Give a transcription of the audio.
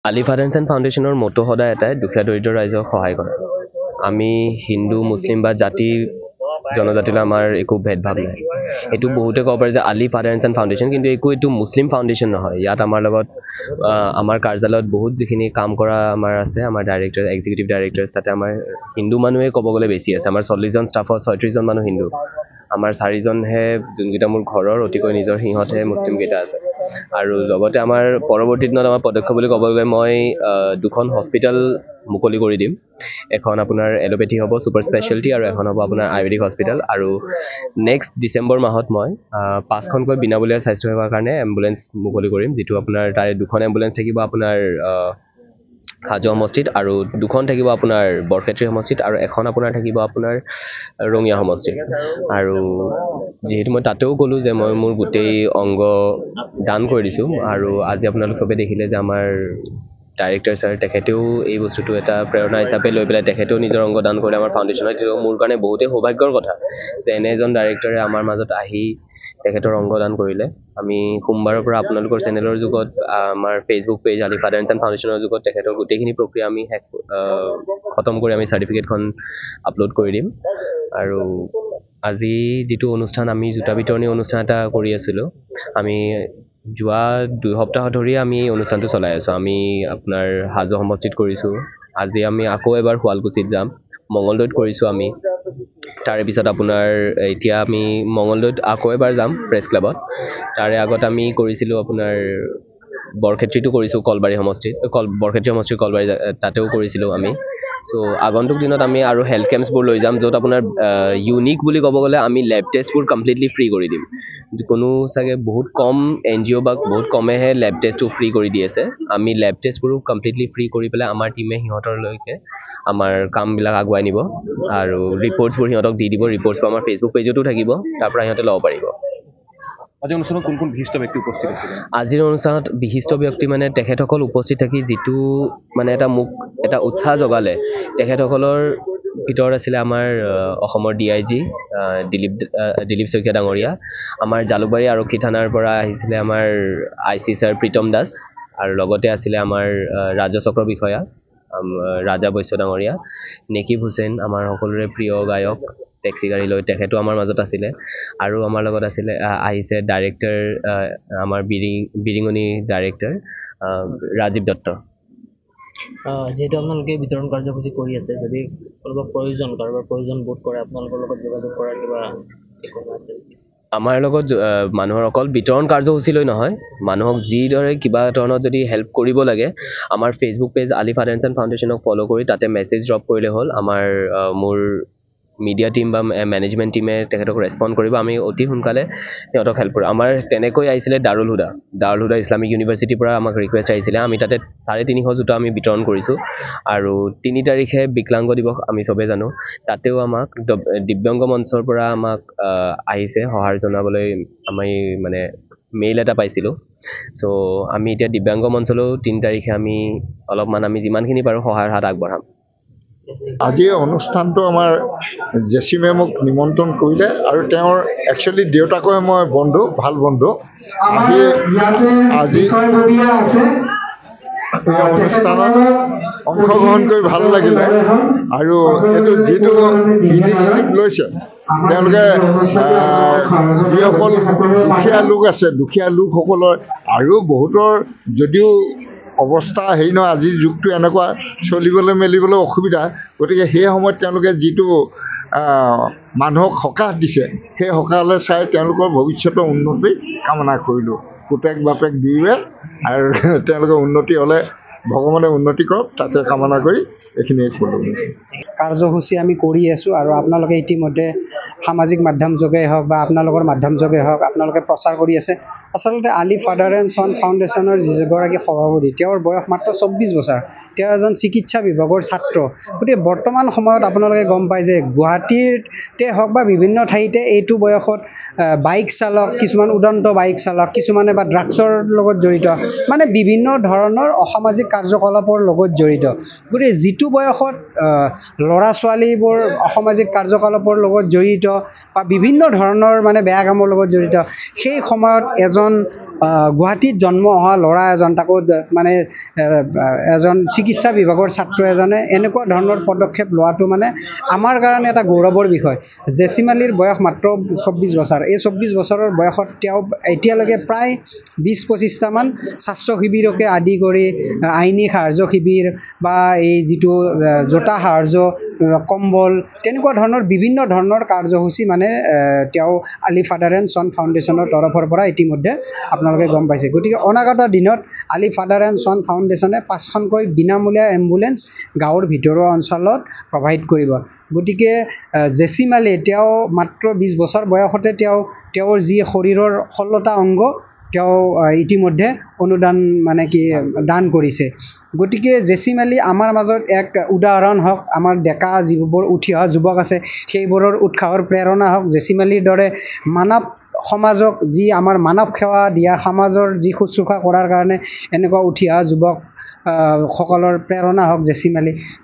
আলি foundation ফাউণ্ডেশ্যনৰ মটো সদায় এটাই দুখীয়া দৰিদ্ৰ ৰাইজক সহায় কৰা। আমি হিন্দু মুছলিম বা জাতি জনজাতিলৈ আমাৰ একো ভেদভাৱ নাই। এইটো বহুতে ক'ব পাৰে যে আলি ফাউণ্ডেশ্যন ফাউণ্ডেশ্যন, কিন্তু এইটো মুছলিম ফাউণ্ডেশ্যন নহয়। ইয়াত আমাৰ লগত আমাৰ কাৰ্যালয়ত বহুত যিখিনি কাম কৰা আমাৰ আছে, আমাৰ ডাইৰেক্টৰ এক্সিকিউটিভ ডাইৰেক্টৰ্ছ, তাতে আমাৰ হিন্দু মানুহে ক'ব গ'লে বেছি আছে। আমাৰ 40জন ষ্টাফত 36জন মানুহ হিন্দু, আমাৰ 4জনহে যোনকেইটা মোৰ ঘৰৰ অতিকৈ নিজৰ, সিহঁতহে মুছলিমকেইটা আছে। আৰু লগতে আমাৰ পৰৱৰ্তী দিনত আমাৰ পদক্ষেপ বুলি ক'ব গ'লে মই 2খন হস্পিটেল মুকলি কৰি দিম। এখন আপোনাৰ এলোপেথি হ'ব ছুপাৰ স্পেচিয়েলিটি, আৰু এখন হ'ব আপোনাৰ আয়ুৰ্বেদিক হস্পিটেল। আৰু নেক্সট ডিচেম্বৰ মাহত মই 5খনকৈ বিনামূলীয়া স্বাস্থ্যসেৱাৰ কাৰণে এম্বুলেঞ্চ মুকলি কৰিম, যিটো আপোনাৰ তাৰে 2খন এম্বুলেঞ্চ থাকিব আপোনাৰ হাজো সমষ্টিত, আৰু 2খন থাকিব আপোনাৰ বৰক্ষেত্ৰী সমষ্টিত, আৰু এখন আপোনাৰ থাকিব আপোনাৰ ৰঙিয়া সমষ্টিত। আৰু যিহেতু মই তাতেও ক'লোঁ যে মই মোৰ গোটেই অংগ দান কৰি দিছোঁ, আৰু আজি আপোনালোক চবে দেখিলে যে আমাৰ ডাইৰেক্টৰ ছাৰ, তেখেতেও এই বস্তুটো এটা প্ৰেৰণা হিচাপে লৈ পেলাই তেখেতেও নিজৰ অংগ দান কৰিলে আমাৰ ফাউণ্ডেশ্যনত। এইটো মোৰ কাৰণে বহুতেই সৌভাগ্যৰ কথা যে এনে এজন ডাইৰেক্টৰে আমাৰ মাজত আহি তেখেতৰ অংগ দান কৰিলে। আমি সোমবাৰৰ পৰা আপোনালোকৰ চেনেলৰ যুগত, আমাৰ ফেচবুক পেজ আলি ফাউণ্ডেশ্যন ফাউণ্ডেশ্যনৰ যুগত তেখেতৰ গোটেইখিনি প্ৰক্ৰিয়া আমি খতম কৰি আমি চাৰ্টিফিকেটখন আপলোড কৰি দিম। আৰু আজি যিটো অনুষ্ঠান, আমি জোতা বিতৰণি অনুষ্ঠান এটা কৰি আছিলোঁ, আমি যোৱা 2 সপ্তাহ ধৰি আমি এই অনুষ্ঠানটো চলাই আছোঁ। আমি আপোনাৰ হাজো সমষ্টিত কৰিছোঁ, আজি আমি আকৌ এবাৰ শুৱালকুছিত যাম, মঙলদৈত কৰিছোঁ আমি, তাৰে পিছত আপোনাৰ এতিয়া আমি মঙলদৈত আকৌ এবাৰ যাম প্ৰেছ ক্লাবত। তাৰে আগত আমি কৰিছিলোঁ আপোনাৰ বৰক্ষেত্ৰীটো কৰিছোঁ, কলবাৰী সমষ্টিত, বৰক্ষেত্ৰী সমষ্টিৰ কলবাৰী, তাতেও কৰিছিলোঁ আমি। চ' আগন্তুক দিনত আমি আৰু হেল্থ কেম্পছবোৰ লৈ যাম, য'ত আপোনাৰ ইউনিক বুলি ক'ব গ'লে আমি লেব টেষ্টবোৰ কমপ্লিটলি ফ্ৰী কৰি দিম। কোনো চাগে বহুত কম NGO বা বহুত কমেহে লেব টেষ্টটো ফ্ৰী কৰি দি আছে। আমি লেব টেষ্টবোৰো কমপ্লিটলি ফ্ৰী কৰি পেলাই আমাৰ টীমে সিহঁতৰলৈকে আমাৰ কামবিলাক আগুৱাই নিব, আৰু ৰিপৰ্টছবোৰ সিহঁতক দি দিব। ৰিপৰ্টছবোৰ আমাৰ ফেচবুক পেজতো থাকিব, তাৰ পৰা সিহঁতে ল'ব পাৰিব। আজিৰ অনুষ্ঠানত কোন কোন বিশিষ্ট ব্যক্তি উপস্থিত আছিল? আজিৰ অনুষ্ঠানত বিশিষ্ট ব্যক্তি মানে তেখেতসকল উপস্থিত থাকি যিটো মানে মোক এটা উৎসাহ জগালে, তেখেতসকলৰ ভিতৰত আছিলে আমাৰ অসমৰ DIG দিলীপ শইকীয়া ডাঙৰীয়া, আমাৰ জালুকবাৰী আৰক্ষী থানাৰ পৰা আহিছিলে আমাৰ IC ছাৰ প্ৰীতম দাস, আৰু লগতে আছিলে আমাৰ ৰাজচক্ৰ বিষয়া ৰাজা বৈশ্য ডাঙৰীয়া, নেকিব হুছেইন, আমাৰ সকলোৰে প্ৰিয় গায়ক, টেক্সি গাড়ী লৈ, তেখেতো আমাৰ মাজত আছিলে। আৰু আমাৰ লগত আহিছে ডাইৰেক্টৰ, আমাৰ বিৰিঙনি ডাইৰেক্টৰ ৰাজীৱ দত্ত। যিহেতু আপোনালোকে বিতৰণ কাৰ্যসূচী কৰি আছে, যদি কাৰোবাৰ প্ৰয়োজন বোধ কৰে আপোনালোকৰ লগত যোগাযোগ কৰাৰ কিবা ঠিকনা আছে? আমাৰ লগত মানুহৰ অকল বিতৰণ কাৰ্যসূচীলৈ নহয়, মানুহক যিদৰে কিবা ধৰণৰ যদি হেল্প কৰিব লাগে, আমাৰ ফেচবুক পেজ আলি ফাউণ্ডেশ্যন ফাউণ্ডেশ্যনক ফ'ল' কৰি তাতে মেছেজ ড্ৰপ কৰিলে হ'ল। মোৰ মিডিয়া টীম বা মেনেজমেণ্ট টীমে তেখেতক ৰেছপণ্ড কৰিব, আমি অতি সোনকালে সিহঁতক হেল্প কৰিম। আমাৰ তেনেকৈ আহিছিলে দাৰুল হুদা ইছলামিক ইউনিভাৰ্চিটিৰ পৰা আমাক ৰিকুৱেষ্ট আহিছিলে, আমি তাতে 350 জোতা আমি বিতৰণ কৰিছোঁ। আৰু 3 তাৰিখে বিকলাংগ দিৱস, আমি চবেই জানো, তাতেও আমাক দিব্যাংগ মঞ্চৰ পৰা আমাক আহিছে সঁহাৰি জনাবলৈ। আমি মানে মেইল এটা পাইছিলোঁ। চ' আমি এতিয়া দিব্যাংগ মঞ্চলৈও 3 তাৰিখে আমি অলপমান আমি যিমানখিনি পাৰোঁ সহায়ৰ হাত আগবঢ়াম। আজিৰ অনুষ্ঠানটো আমাৰ জেচি মেমক নিমন্ত্ৰণ কৰিলে, আৰু তেওঁৰ একচুৱেলি দেউতাকে মই বন্ধু, ভাল বন্ধু। আজি এই অনুষ্ঠানত অংশগ্ৰহণ কৰি ভাল লাগিলে, আৰু এইটো যিটো ইনিচিয়েটিভ লৈছে তেওঁলোকে, যিসকল দুখীয়া লোক আছে, দুখীয়া লোকসকলৰ আৰু বহুতৰ যদিও অৱস্থা হেৰি নহয়, আজিৰ যুগটো এনেকুৱা চলিবলৈ মেলিবলৈ অসুবিধা, গতিকে সেই সময়ত তেওঁলোকে যিটো মানুহক সকাহ দিছে, সেই সকাহলৈ চাই তেওঁলোকৰ ভৱিষ্যতৰ উন্নতি কামনা কৰিলোঁ। পুতেক বাপেক দুয়োৱে, আৰু তেওঁলোকৰ উন্নতি হ'লে ভগৱানে উন্নতি কৰক, তাকে কামনা কৰি এইখিনিয়ে ক'লোঁ। কাৰ্যসূচী আমি কৰি আছোঁ, আৰু আপোনালোকে ইতিমধ্যে সামাজিক মাধ্যম যোগে হওক বা আপোনালোকৰ মাধ্যম যোগে হওক আপোনালোকে প্ৰচাৰ কৰি আছে। আচলতে আলি ফাদাৰ এণ্ড ছন ফাউণ্ডেশ্যনৰ যিগৰাকী সভাপতি, তেওঁৰ বয়স মাত্ৰ 24 বছৰ। তেওঁ এজন চিকিৎসা বিভাগৰ ছাত্ৰ। গতিকে বৰ্তমান সময়ত আপোনালোকে গম পায় যে গুৱাহাটীতে হওক বা বিভিন্ন ঠাইতে এইটো বয়সত বাইক চালক, কিছুমান উদন্ত বাইক চালক, কিছুমানে বা ড্ৰাগছৰ লগত জড়িত, মানে বিভিন্ন ধৰণৰ অসামাজিক কাৰ্যকলাপৰ লগত জড়িত। গতিকে যিটো বয়সত ল'ৰা ছোৱালীবোৰ অসামাজিক কাৰ্যকলাপৰ লগত জড়িত বা বিভিন্ন ধৰণৰ মানে বেয়া কামৰ লগত জড়িত, সেই সময়ত এজন গুৱাহাটীত জন্ম হোৱা ল'ৰা এজন, তাকো মানে এজন চিকিৎসা বিভাগৰ ছাত্ৰ এজনে এনেকুৱা ধৰণৰ পদক্ষেপ লোৱাটো মানে আমাৰ কাৰণে এটা গৌৰৱৰ বিষয়। জেচিমালিৰ বয়স মাত্ৰ 24 বছৰ। এই 24 বছৰৰ বয়সত তেওঁ এতিয়ালৈকে প্ৰায় 20-25টামান স্বাস্থ্য শিবিৰকে আদি কৰি আইনী সাহাৰ্য শিবিৰ বা এই যিটো জোতা সাহাৰ্য, কম্বল, তেনেকুৱা ধৰণৰ বিভিন্ন ধৰণৰ কাৰ্যসূচী মানে তেওঁ আলি ফাদাৰ এণ্ড ছন ফাউণ্ডেশ্যনৰ তৰফৰ পৰা ইতিমধ্যে আপোনালোকে গম পাইছে। গতিকে অনাগত দিনত আলি ফাদাৰ এণ্ড ছন ফাউণ্ডেশ্যনে 5খনকৈ বিনামূলীয়া এম্বুলেঞ্চ গাঁৱৰ ভিতৰুৱা অঞ্চলত প্ৰভাইড কৰিব। গতিকে জেচিমালি তেওঁ মাত্ৰ 20 বছৰ বয়সতে তেওঁৰ যি শৰীৰৰ 16টা অংগ তেওঁ ইতিমধ্যে অনুদান মানে কি দান কৰিছে। গতিকে জেচিমালি আমাৰ মাজত এক উদাহৰণ হওক, আমাৰ ডেকা যিবোৰ উঠি অহা যুৱক আছে সেইবোৰৰ উৎসাহৰ প্ৰেৰণা হওক। জেচিমালিৰ দৰে মানৱ সমাজক যি আমাৰ মানৱ সেৱা দিয়া, সমাজৰ যি শুশ্ৰূষা কৰাৰ কাৰণে এনেকুৱা উঠি অহা যুৱক সকলৰ প্ৰেৰণা হওক জেচিমালি।